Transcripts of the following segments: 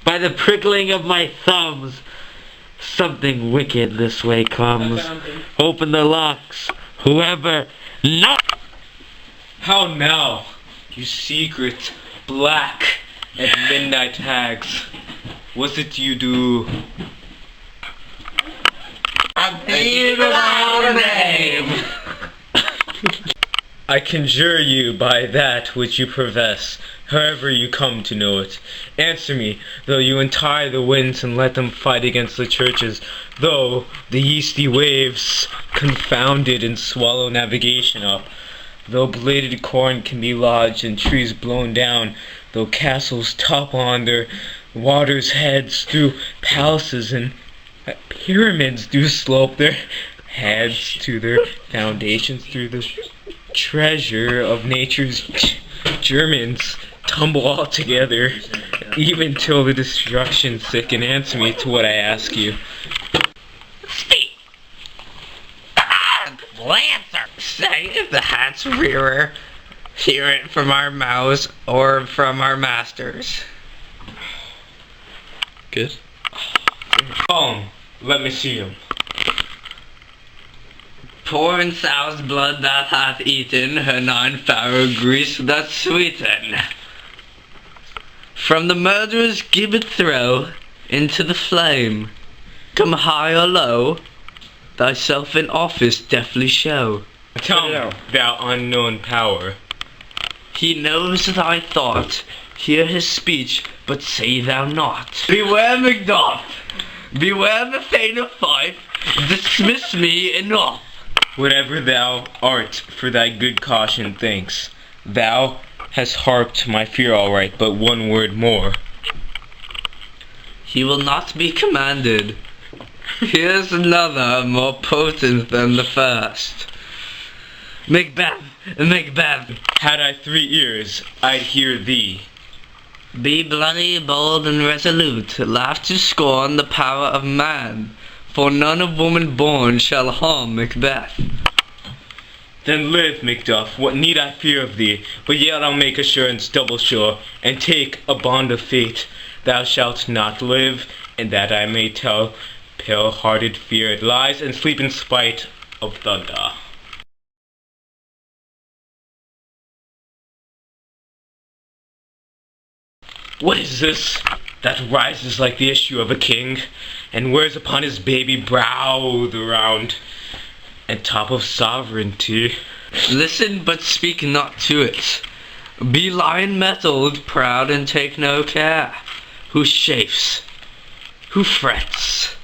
by the prickling of my thumbs. Something wicked this way comes. Open the locks, whoever. No! How now, you secret, black, and midnight hags? What's it you do? I'm thinking about a name. I conjure you by that which you profess, however you come to know it. Answer me, though you untie the winds and let them fight against the churches, though the yeasty waves confounded and swallow navigation up, though bladed corn can be lodged and trees blown down, though castles topple on their waters' heads, through palaces and pyramids do slope their heads to their foundations, through the treasure of nature's Germans tumble all together, even till the destruction sicken. Answer me to what I ask you. Speak! Lancer! Say if the hat's rearer, hear it from our mouths or from our masters. Good. Let me see him. Poor and sow's blood that hath eaten her 9 farrow grease that sweeten. From the murderer's gibbet throw into the flame. Come high or low, thyself in office deftly show. Tell me, thou unknown power. He knows thy thought, hear his speech, but say thou not. Beware Macbeth, beware the Thane of Fife, dismiss me enough. Whatever thou art, for thy good caution thanks. Thou hast harped my fear all right, but one word more. He will not be commanded. Here's another more potent than the first. Macbeth, Macbeth. Had I 3 ears, I'd hear thee. Be bloody, bold, and resolute. Laugh to scorn the power of man. For none of woman born shall harm Macbeth. Then live, Macduff, what need I fear of thee? But yet I'll make assurance double sure, and take a bond of fate. Thou shalt not live, and that I may tell pale-hearted fear it lies, and sleep in spite of thunder. What is this that rises like the issue of a king, and wears upon his baby brow the round and top of sovereignty? Listen, but speak not to it. Be lion-mettled, proud, and take no care. Who chafes? Who frets?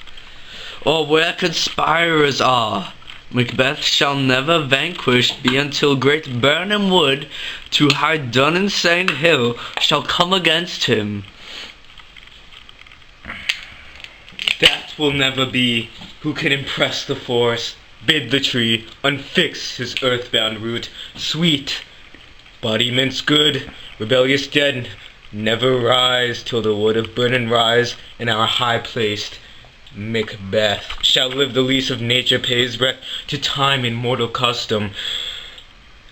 Or where conspirers are? Macbeth shall never vanquished be until great Birnam Wood to high Dun and Saint Hill shall come against him. That will never be. Who can impress the forest, bid the tree unfix his earthbound root? Sweet body mince good, rebellious dead never rise till the wood of Birnam rise, and our high-placed Macbeth shall live the lease of nature, pay his breath to time and mortal custom.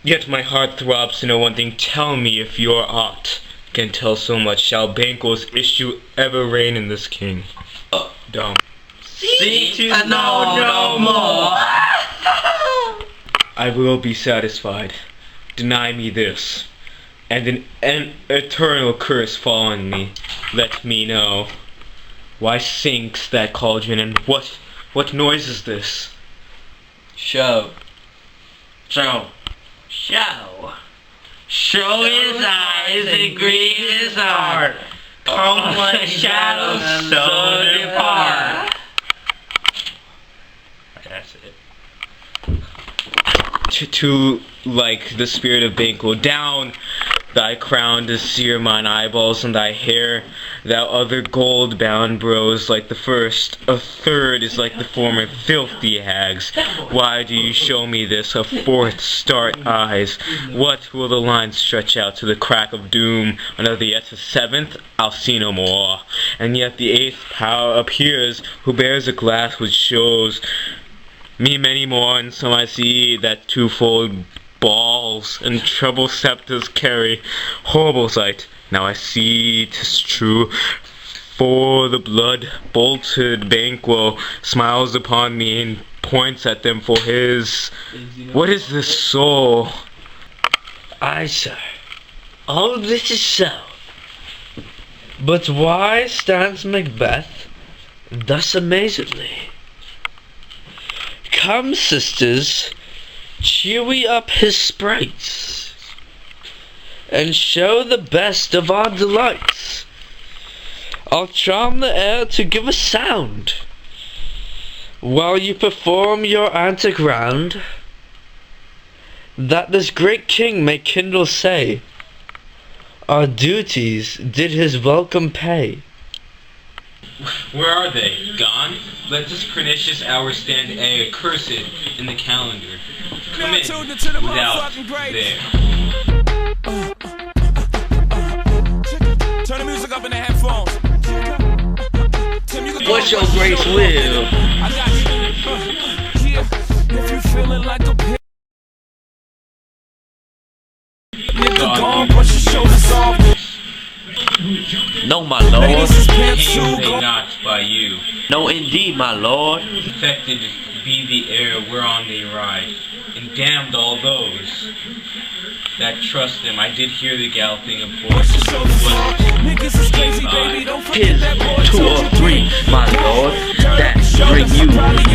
Yet my heart throbs to know one thing. Tell me if your aught can tell so much. Shall Banquo's issue ever reign in this king? Dumb. Seek to know no more. I will be satisfied. Deny me this, and an eternal curse fall on me. Let me know. Why sinks that cauldron, and what noise is this? Show. Show his eyes and grieve his heart. Come let shadows so depart. That's it. To like the spirit of Banquo, down thy crown to sear mine eyeballs, and thy hair, thou other gold-bound brows like the first, a third is like the former, filthy hags. Why do you show me this? A fourth start eyes. What will the lines stretch out to the crack of doom? Another yet, a seventh, I'll see no more. And yet the eighth power appears, who bears a glass which shows me many more, and some I see that twofold balls and treble scepters carry. Horrible sight. Now I see 'tis true. For the blood-bolted Banquo smiles upon me and points at them for his... What is this soul? Aye, sir. All this is so. But why stands Macbeth thus amazedly? Come, sisters, cheer we up his sprites, and show the best of our delights. I'll charm the air to give a sound, while you perform your antic round, that this great king may kindle say, our duties did his welcome pay. Where are they? Gone? Let this pernicious hour stand accursed in the calendar. Come in without there. Turn the music up in the headphones. What's your grace will? I got you. If you feeling like a pig, nigga, gone, brush your shoulders off. No, my lord. Came they not by you. No, indeed, my lord. Infected be the air whereon they ride, and damned all those that trust them. I did hear the galloping of horses. Niggas is crazy, baby. Don't forget Tis that boy 2 or 3, my lord, that bring you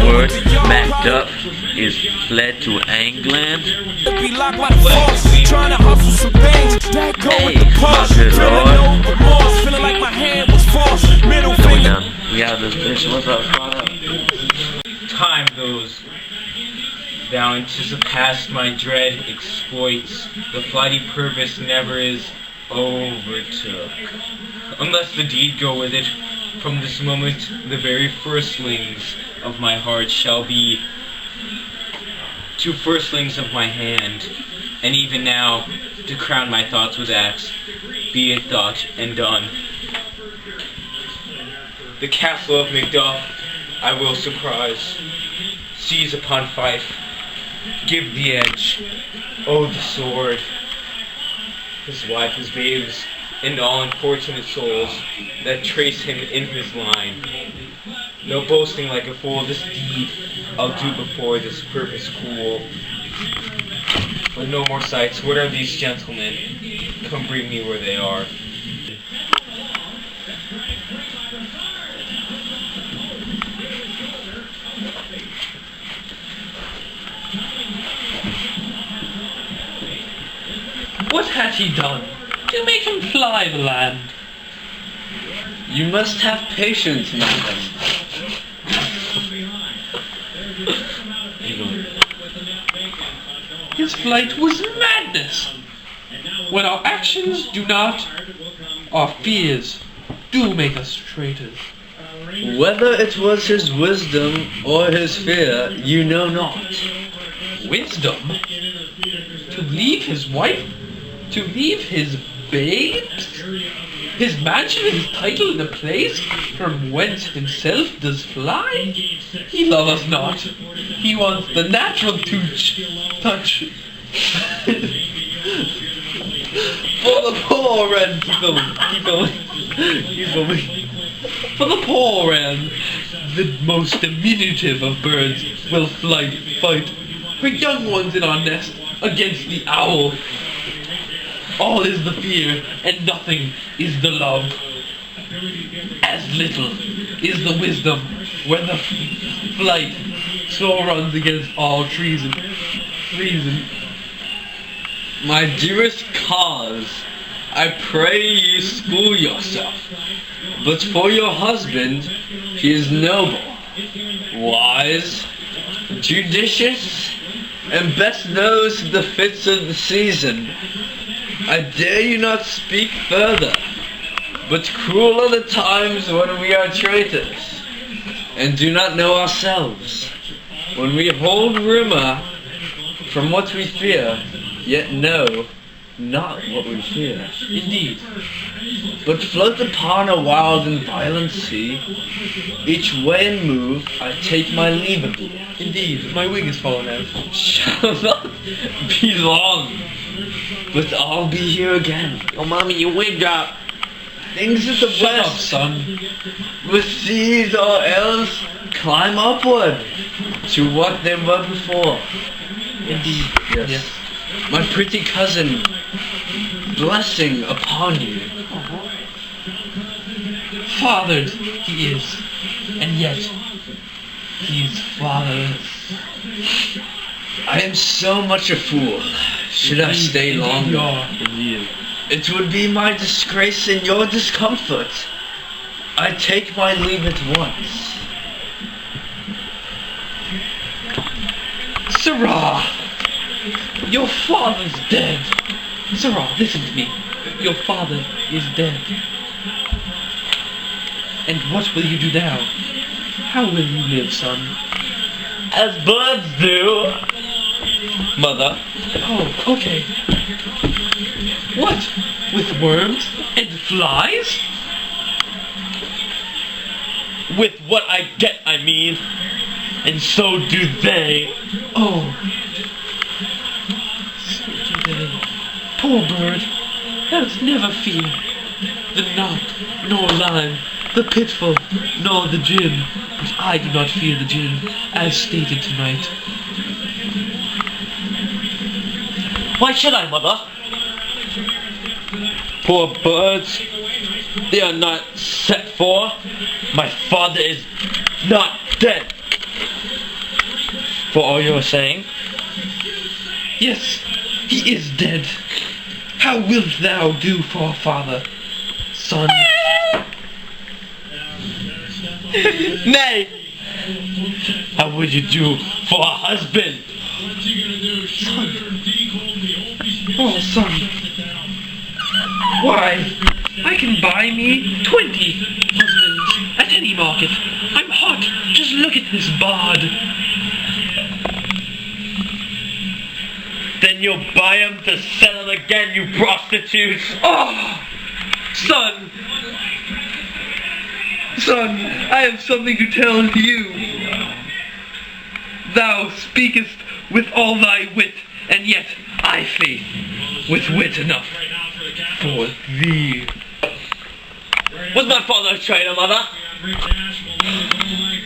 word. Macbeth is fled to England. be locked by the force, trying to hustle some things. That go with Hey, the my push, good feeling lord. no remorse, feeling like my hand was forced. Middle Going finger. down. We have this bitch. What's up? Time goes. Thou anticipast my dread exploits. The flighty purpose never is overtook. Unless the deed go with it, from this moment the very firstlings of my heart shall be two firstlings of my hand. And even now, to crown my thoughts with acts, be it thought and done. The castle of Macduff I will surprise, seize upon Fife, give the edge, oh the sword, his wife, his babes, and all unfortunate souls that trace him in his line. No boasting like a fool, this deed I'll do before this purpose cool. But no more sights, what are these gentlemen? Come bring me where they are. What had he done to make him fly the land? You must have patience, madam. His flight was madness. When our actions do not, our fears do make us traitors. Whether it was his wisdom or his fear, you know not. Wisdom? To leave his wife? To leave his babes? His mansion, his title, and a place from whence himself does fly? He loveth not. He wants the natural touch. For the poor and people. For the poor and the most diminutive of birds will fight her young ones in our nest against the owl. All is the fear, and nothing is the love. As little is the wisdom when the flight so runs against all treason. My dearest cause, I pray you school yourself. But for your husband, he is noble, wise, judicious, and best knows the fits of the season. I dare you not speak further, but cruel are the times when we are traitors, and do not know ourselves, when we hold rumor from what we fear, yet know not what we fear. Indeed. But float upon a wild and violent sea, each way and move, I take my leave of you. Indeed, my wig is fallen out. Shall not be long, but I'll be here again. Oh, mommy, your wig dropped. things of the Shut up, west, son. with these or else climb upward to what they were before. Indeed. Yes. My pretty cousin, blessing upon you. Fathered he is, and yet he is fatherless. I am so much a fool. Should I stay Indeed, longer? you are. It would be my disgrace and your discomfort. I take my leave at once. Sirrah! Your father's dead. Sirrah, listen to me. Your father is dead. And what will you do now? How will you live, son? As birds do, mother. Oh, okay. What? With worms and flies? With what I get, I mean. And so do they. Oh. So do they. Poor bird. Does never fear the knot, nor lime, the pitfall, nor the gin. But I do not fear the gin, as stated tonight. Why should I, mother? Poor birds. They are not set for. My father is not dead. For all you're saying? Yes, he is dead. How wilt thou do for a father, son? Nay! How would you do for a husband? Oh, son. Why, I can buy me 20 husbands at any market. I'm hot. Just look at this bard. Then you'll buy him to sell him again, you prostitute! Oh, son. Son, I have something to tell you. Thou speakest with all thy wit, and yet I faith with wit enough for thee. Was my father a traitor, mother?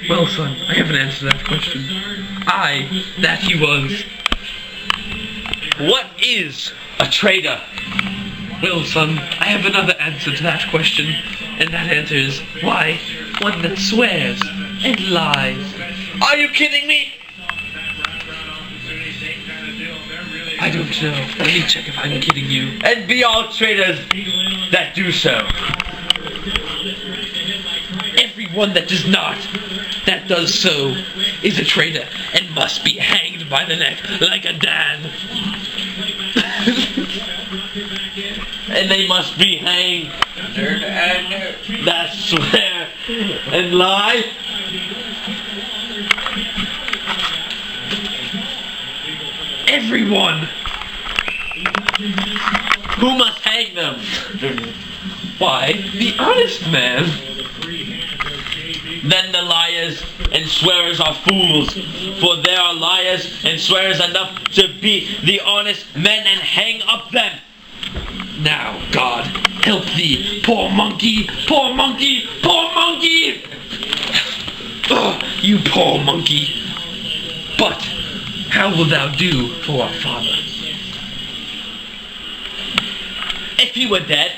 Well, son, I haven't answered that question. Aye, that he was. What is a traitor? Well, son, I have another answer to that question, and that answer is, why, one that swears and lies. Are you kidding me? I don't know. Let me check if I'm kidding you. And be all traitors that do so. Everyone that does not, that does so, is a traitor and must be hanged by the neck like a Dan. And they must be hanged. That swear and lie. Everyone! Who must hang them? Why, the honest man. Then the liars and swearers are fools, for there are liars and swearers enough to be the honest men and hang up them. Now, God, help thee, poor monkey, poor monkey, poor monkey! Oh, you poor monkey. But, how wilt thou do for our father? If he were dead,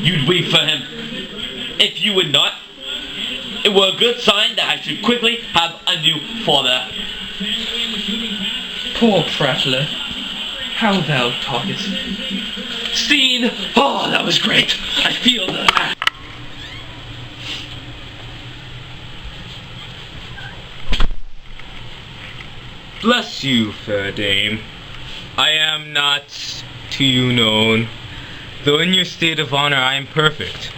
you'd weep for him. If you would not, it were a good sign that I should quickly have a new father. Poor prattler, how thou talkest. Scene! Oh, that was great. I feel the... Bless you, fair dame. I am not to you known, though in your state of honor I am perfect.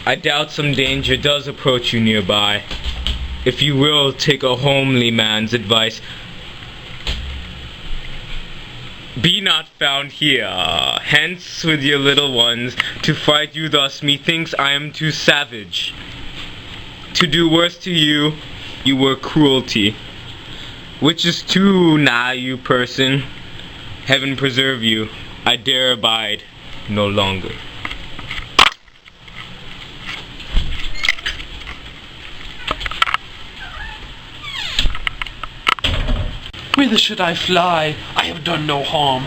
I doubt some danger does approach you nearby. If you will take a homely man's advice, be not found here. Hence with your little ones, to fight you thus, methinks I am too savage. To do worse to you, you were cruelty. Which is too nigh you, person. Heaven preserve you. I dare abide no longer. whither should I fly? I have done no harm.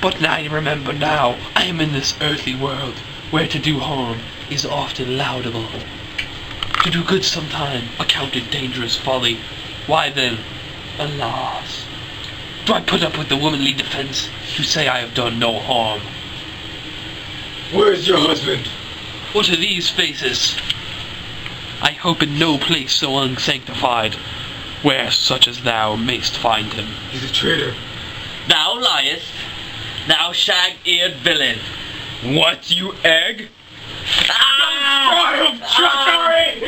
But I remember now, I am in this earthly world, where to do harm is often laudable. To do good sometime, accounted dangerous folly. Why then, alas, do I put up with the womanly defense to say I have done no harm? Where's your husband? What are these faces? I hope in no place so unsanctified, where such as thou mayst find him. He's a traitor. Thou liest, thou shag-eared villain. What, you egg? Ah! Treachery!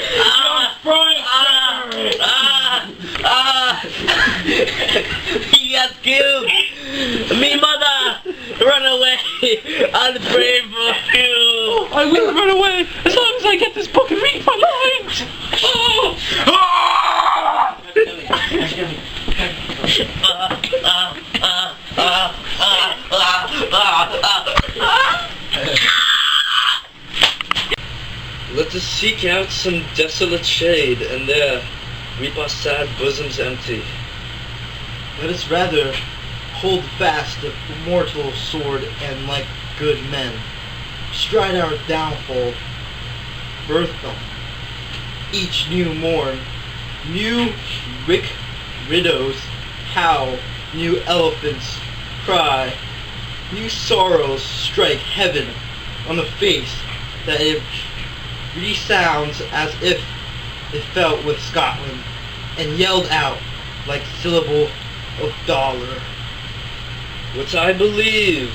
He has killed me, mother! Run away! I'll pray for you! I will run away as long as I get this book and read my lines! Let us seek out some desolate shade, and there weep our sad bosoms empty. Let us rather hold fast the immortal sword and like good men, stride our downfall, birth them, each new morn, new widows howl, new elephants cry, new sorrows strike heaven on the face that it resounds as if it felt with Scotland, and yelled out like syllable of dollar. What I believe,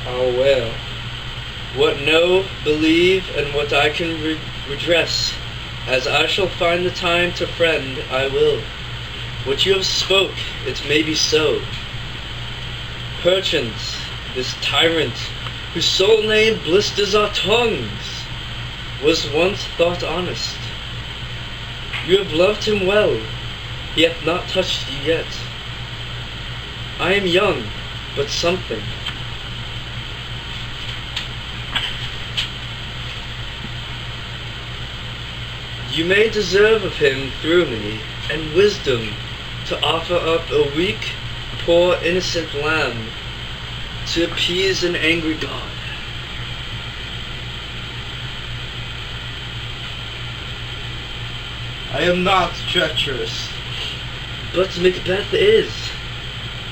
I'll well. What know, believe, and what I can redress, as I shall find the time to friend, I will. What you have spoke, it may be so. Perchance, this tyrant, whose sole name blisters our tongues, was once thought honest. You have loved him well, he hath not touched you yet. I am young, but something. You may deserve of him through me, and wisdom, to offer up a weak, poor, innocent lamb, to appease an angry God. I am not treacherous. But Macbeth is.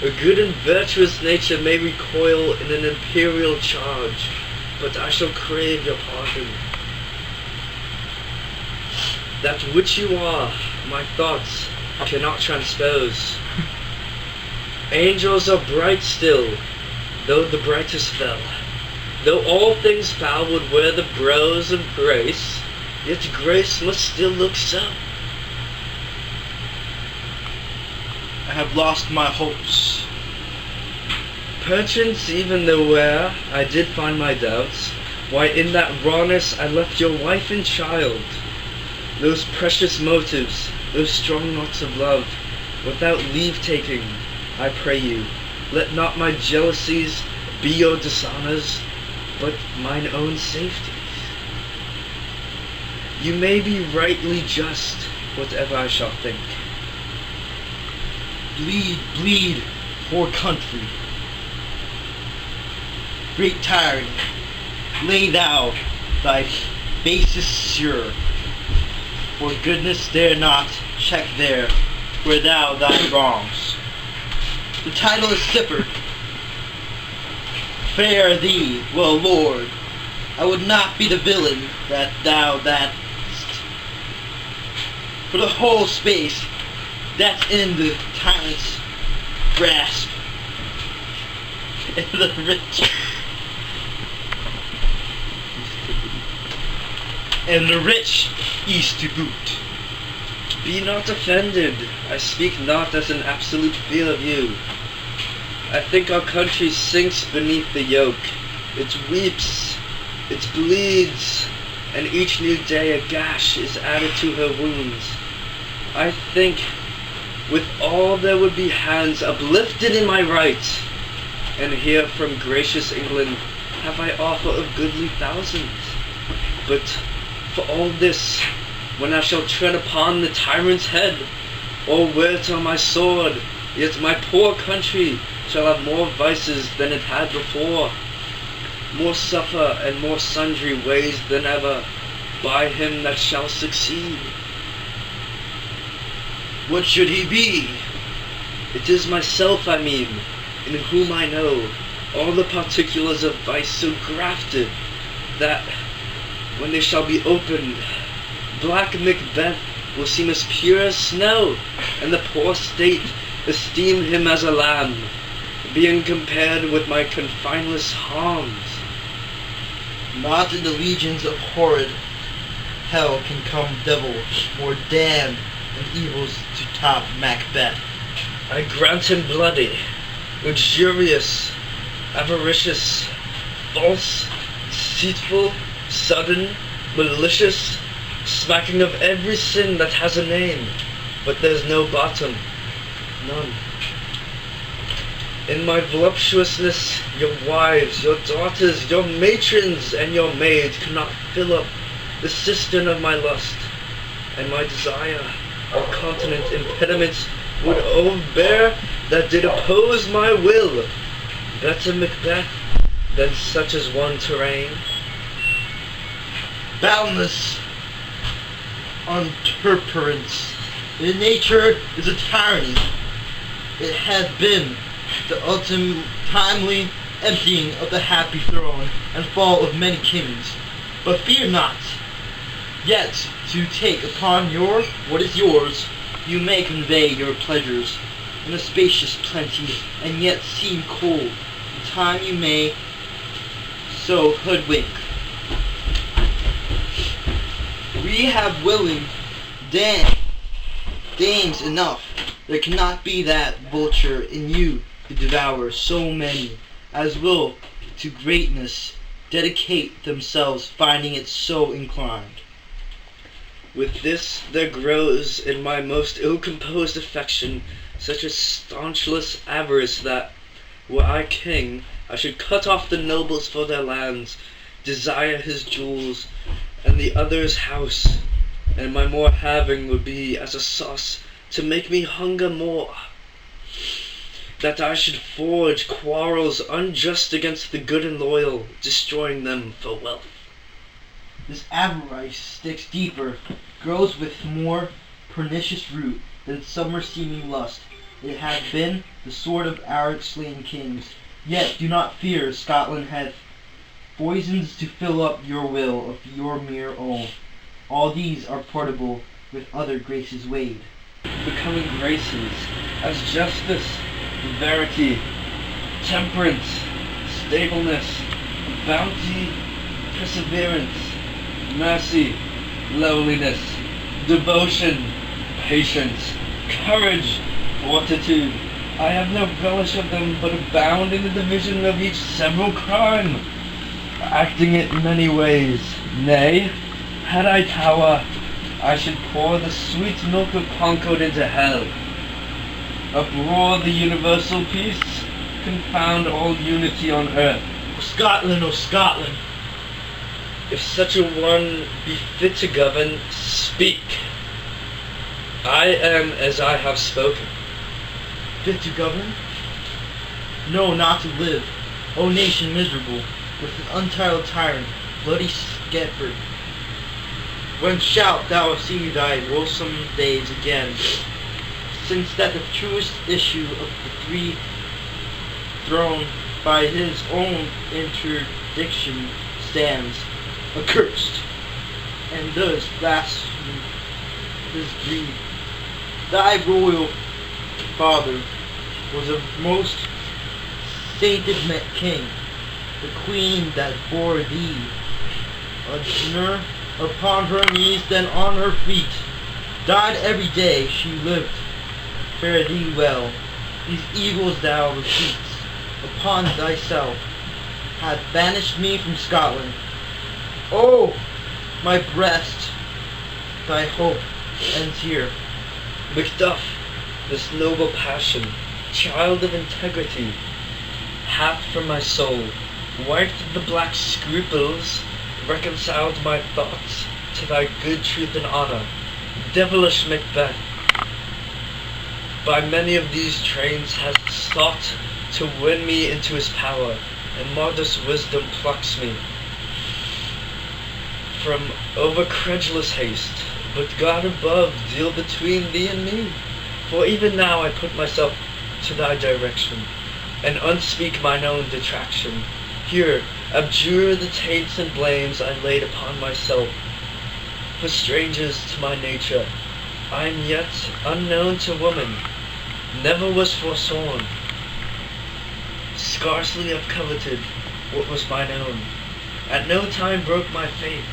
A good and virtuous nature may recoil in an imperial charge, but I shall crave your pardon. That which you are, my thoughts cannot transpose. Angels are bright still, though the brightest fell. Though all things foul would wear the brows of grace, yet grace must still look so. I have lost my hopes. Perchance even though where I did find my doubts, why in that rawness I left your wife and child. Those precious motives, those strong knots of love, without leave-taking, I pray you, let not my jealousies be your dishonors, but mine own safeties. You may be rightly just, whatever I shall think. Bleed, bleed, poor country. Great tyrant, lay thou thy basis sure. For goodness dare not check there where thou thy wrongs. The title is Sipper. Fare thee, well Lord, I would not be the villain that thou that'st. For the whole space that's in the tyrant's grasp, and the rich east to boot. Be not offended, I speak not as an absolute fear of you. I think our country sinks beneath the yoke. It weeps, it bleeds, and each new day a gash is added to her wounds. I think with all there would be hands uplifted in my right, and here from gracious England have I offer of goodly thousands. But for all this, when I shall tread upon the tyrant's head, or wear on my sword Yet my poor country shall have more vices than it had before, more suffer and more sundry ways than ever, by him that shall succeed. What should he be? It is myself I mean, in whom I know all the particulars of vice so grafted, that, when they shall be opened, black Macbeth will seem as pure as snow, and the poor state esteem him as a lamb, being compared with my confineless harms. Not in the legions of horrid hell can come devil more damned and evils to top Macbeth. I grant him bloody, luxurious, avaricious, false, deceitful, sudden, malicious, smacking of every sin that has a name, but there's no bottom, none. In my voluptuousness, your wives, your daughters, your matrons, and your maids could not fill up the cistern of my lust, and my desire, or continent impediments would overbear that did oppose my will. Better Macbeth than such as one terrain. Boundless untemperance. In nature is a tyranny. It had been the ultimate timely emptying of the happy throne and fall of many kings. But fear not. Yet to take upon what is yours, you may convey your pleasures in a spacious plenty, and yet seem cold. In time you may so hoodwink. We have willing dames enough. There cannot be that vulture in you to devour so many as will to greatness dedicate themselves, finding it so inclined. With this there grows in my most ill-composed affection such a staunchless avarice that, were I king, I should cut off the nobles for their lands, desire his jewels, and the other's house, and my more having would be as a sauce to make me hunger more. That I should forge quarrels unjust against the good and loyal, destroying them for wealth. This avarice sticks deeper, grows with more pernicious root than summer seeming lust. It had been the sword of our slain kings. Yet do not fear, Scotland hath poisons to fill up your will of your mere own. All these are portable with other graces weighed. Becoming graces, as justice, verity, temperance, stableness, bounty, perseverance, mercy, lowliness, devotion, patience, courage, fortitude. I have no relish of them, but abound in the division of each several crime, acting it many ways. Nay, had I power, I should pour the sweet milk of concord into hell, uproar the universal peace, confound all unity on earth. O Scotland, O Scotland! If such a one be fit to govern, speak. I am as I have spoken. Fit to govern? No, not to live. O nation miserable, with an untitled tyrant, bloody scapegoat. When shalt thou see thy woesome days again? Since that the truest issue of the three throne by his own interdiction stands accursed, and does blaspheme his breed. Thy royal father was a most sainted king. The queen that bore thee, a upon her knees, then on her feet, died every day she lived. Fare thee well. These evils thou repeats upon thyself hath banished me from Scotland. Oh, my breast, thy hope ends here. Macduff, this noble passion, child of integrity, hath from my soul wiped the black scruples, reconciled my thoughts to thy good truth and honor. Devilish Macbeth, by many of these trains has sought to win me into his power, and modest wisdom plucks me from over-credulous haste. But God above deal between thee and me, for even now I put myself to thy direction, and unspeak mine own detraction. Here, abjure the taints and blames I laid upon myself. For strangers to my nature, I am yet unknown to woman, never was forsworn, scarcely have coveted what was mine own. At no time broke my faith,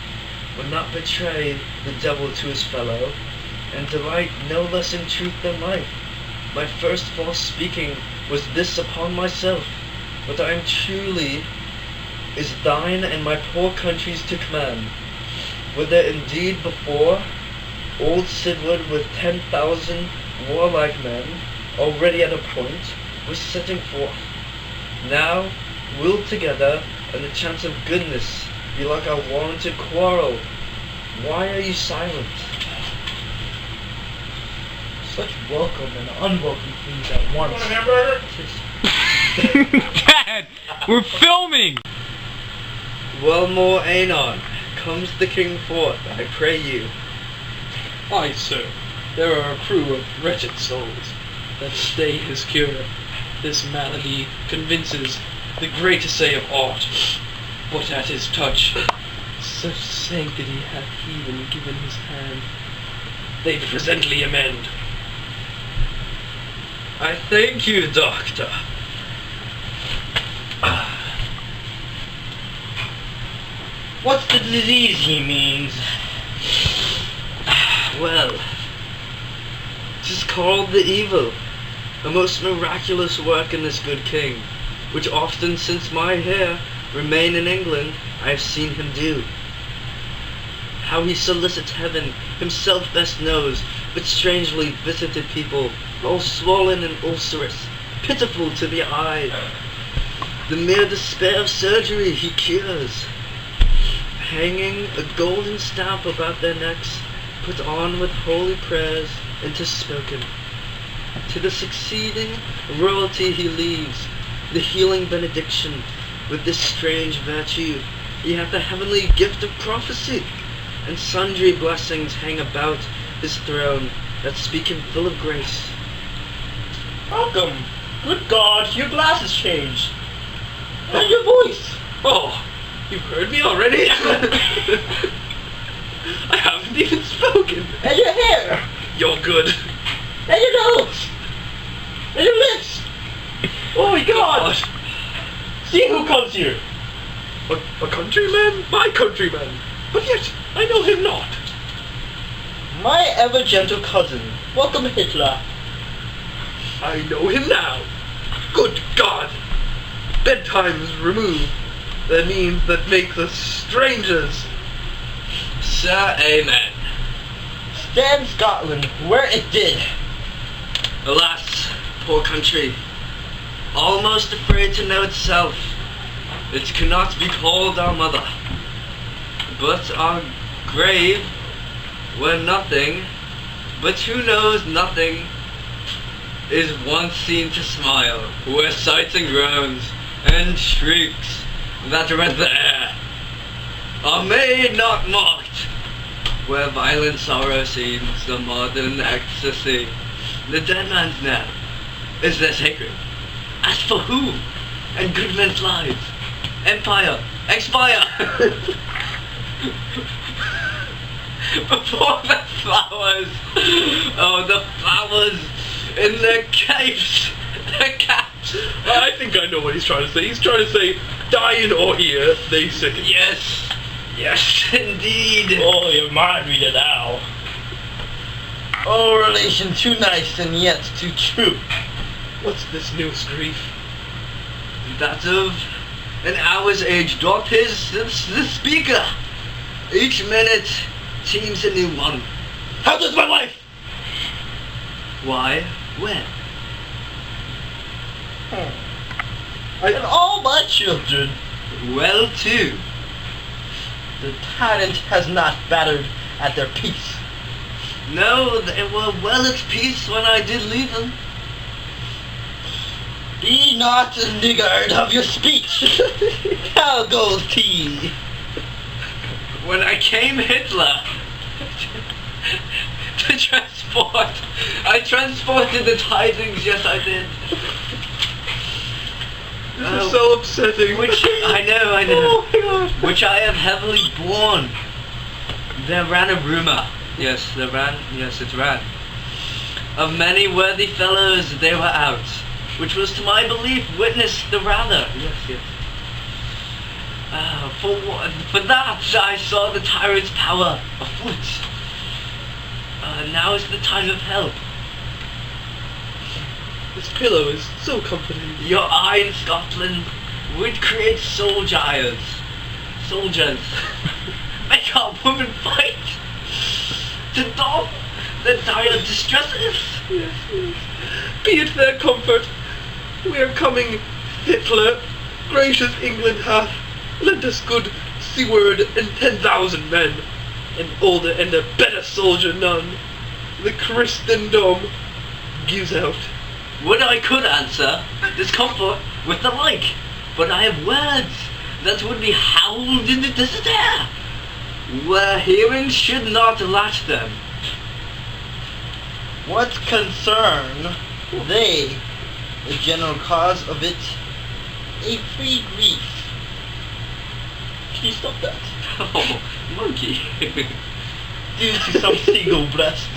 would not betray the devil to his fellow, and delight no less in truth than life. My first false speaking was this upon myself, what I am truly is thine and my poor country's to command. Were there indeed before old Sidwood with 10,000 warlike men already at a point was setting forth. Now, willed together, and the chance of goodness be like our warranted quarrel. Why are you silent? Such welcome and unwelcome things at once. Want a hamburger? Dad, we're filming! Well, more anon. Comes the king forth, I pray you. Aye, sir. There are a crew of wretched souls that stay his cure. This malady convinces the great to say of aught, but at his touch, such sanctity hath he been given his hand, they presently amend. I thank you, doctor. What's the disease he means? Well, 'tis called the evil, a most miraculous work in this good king, which often since my hair remain in England I have seen him do. How he solicits heaven himself best knows, but strangely visited people, all swollen and ulcerous, pitiful to the eye. The mere despair of surgery he cures, hanging a golden stamp about their necks, put on with holy prayers interspoken. To the succeeding royalty he leaves the healing benediction. With this strange virtue he hath the heavenly gift of prophecy, and sundry blessings hang about his throne that speak him full of grace. Welcome. Good God, your glasses changed. And your voice. Oh, you've heard me already? I haven't even spoken. And your hair. You're good. And your nose. And your lips. Oh my God. See who comes here. A countryman? My countryman. But yet, I know him not. My ever gentle cousin. Welcome, Hitler. I know him now. Good God! Bedtime's removed. The means that make us strangers. Sir, amen. Stand Scotland, where it did. Alas, poor country, almost afraid to know itself, it cannot be called our mother. But our grave, where nothing, but who knows nothing, is once seen to smile, where sighs and groans, and shrieks that rent the air, are made not mocked, where violent sorrow seems the modern ecstasy. The dead man's knell is their sacred. As for whom, and good men's lives, empire, expire. Before the flowers, oh, the flowers in their capes, their caps. I think I know what he's trying to say. He's trying to say, dying or here, they sicken. Yes, yes, indeed. Oh, you're mind reader now. Oh, relation too nice and yet too true. What's this newest grief? That of an hour's age doth his the speaker. Each minute seems a new one. How does my wife? Why? When? And all my children. Well, too. The tyrant has not battered at their peace. No, they were well at peace when I did leave them. Be not niggard of your speech. How goes tea? When I came Hitler to transport, I transported the tidings, yes I did. This is so upsetting. Which, I know. Oh my god. Which I have heavily borne. There ran a rumour, yes it ran, of many worthy fellows they were out, which was to my belief witnessed the rather, yes. For that I saw the tyrant's power afoot. Now is the time of help. This pillow is so comforting. Your eye in Scotland would create soldiers. Make our women fight to doff their dire distresses. Yes. Be it their comfort. We are coming, Hitler. Gracious England hath lent us good seaward and 10,000 men, an older and a better soldier none. The Christendom gives out. Would I could answer this comfort with the like, but I have words that would be howled in the desert air, where hearing should not latch them. What concern they, the general cause of it, a free grief? Can you stop that? Oh, monkey. Due to some seagull breasts.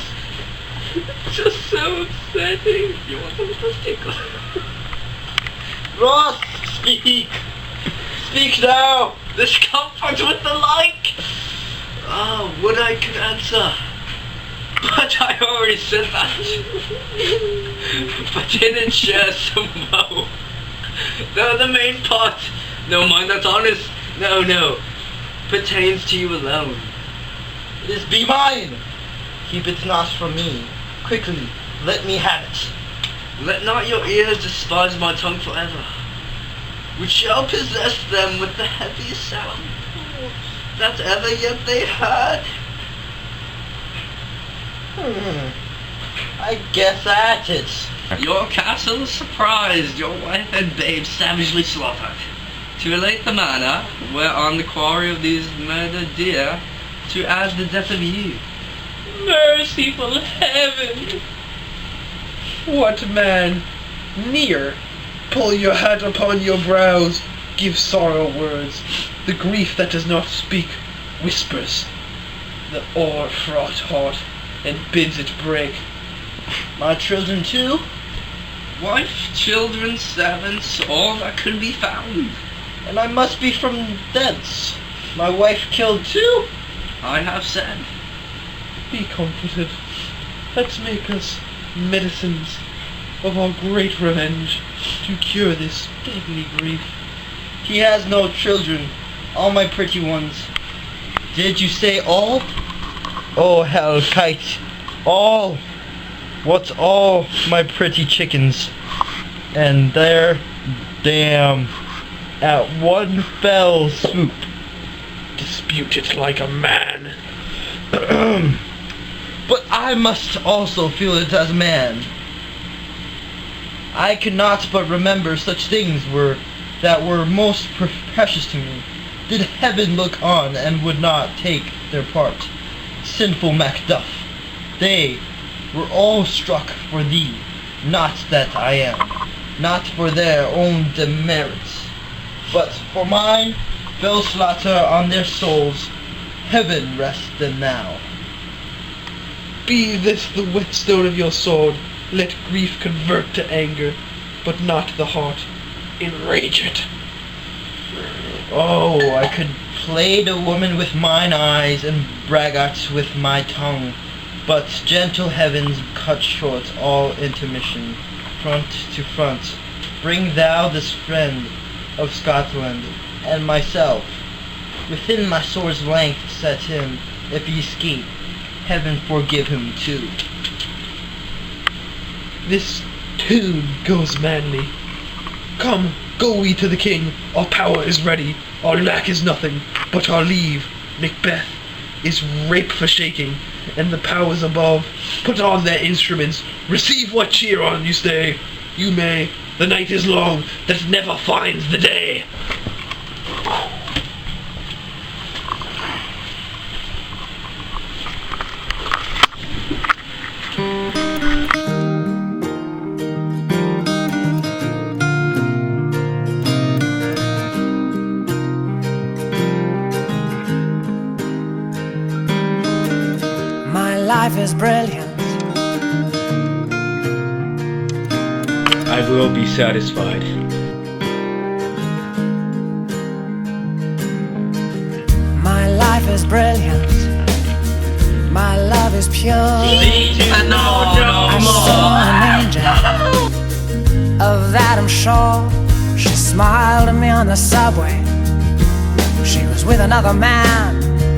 Just so upsetting. You want some tickle? Ross, speak! Speak now! This comfort with the like! Oh, would I could answer. But I already said that. But didn't share some more. Though the main part, no mind that's honest, no, pertains to you alone. This be mine! Keep it not from me. Quickly, let me have it. Let not your ears despise my tongue forever, which shall possess them with the heaviest sound that ever yet they heard. I guess at it. Your castle is surprised, your wife and babe savagely slaughtered. To relate the manner whereon the quarry of these murdered deer, to add the death of you. Merciful heaven! What man near? Pull your hat upon your brows, give sorrow words. The grief that does not speak whispers. The o'er-fraught heart and bids it break. My children too? Wife, children, servants, all that could be found. And I must be from thence. My wife killed too? I have said. Be comforted. Let's make us medicines of our great revenge to cure this deadly grief. He has no children, all my pretty ones. Did you say all? Oh, hell kite. All. What's all my pretty chickens? And there, damn, at one fell swoop. Dispute it like a man. But I must also feel it as a man. I cannot but remember such things that were most precious to me. Did heaven look on and would not take their part? Sinful Macduff, they were all struck for thee, not that I am, not for their own demerits, but for mine fell slaughter on their souls. Heaven rest them now. Be this the whetstone of your sword, let grief convert to anger, but not the heart. Enrage it. Oh, I could play the woman with mine eyes and braggart with my tongue, but gentle heavens cut short all intermission. Front to front, bring thou this friend of Scotland and myself. Within my sword's length set him, if he escape, heaven forgive him too. This tune goes manly. Come, go we to the king. Our power is ready. Our lack is nothing, but our leave, Macbeth, is rape for shaking, and the powers above put on their instruments. Receive what cheer on you stay. You may The night is long that never finds the day. My life is brilliant. I will be satisfied. My life is brilliant. My love is pure. And no I saw an angel. Of that I'm sure. She smiled at me on the subway. She was with another man.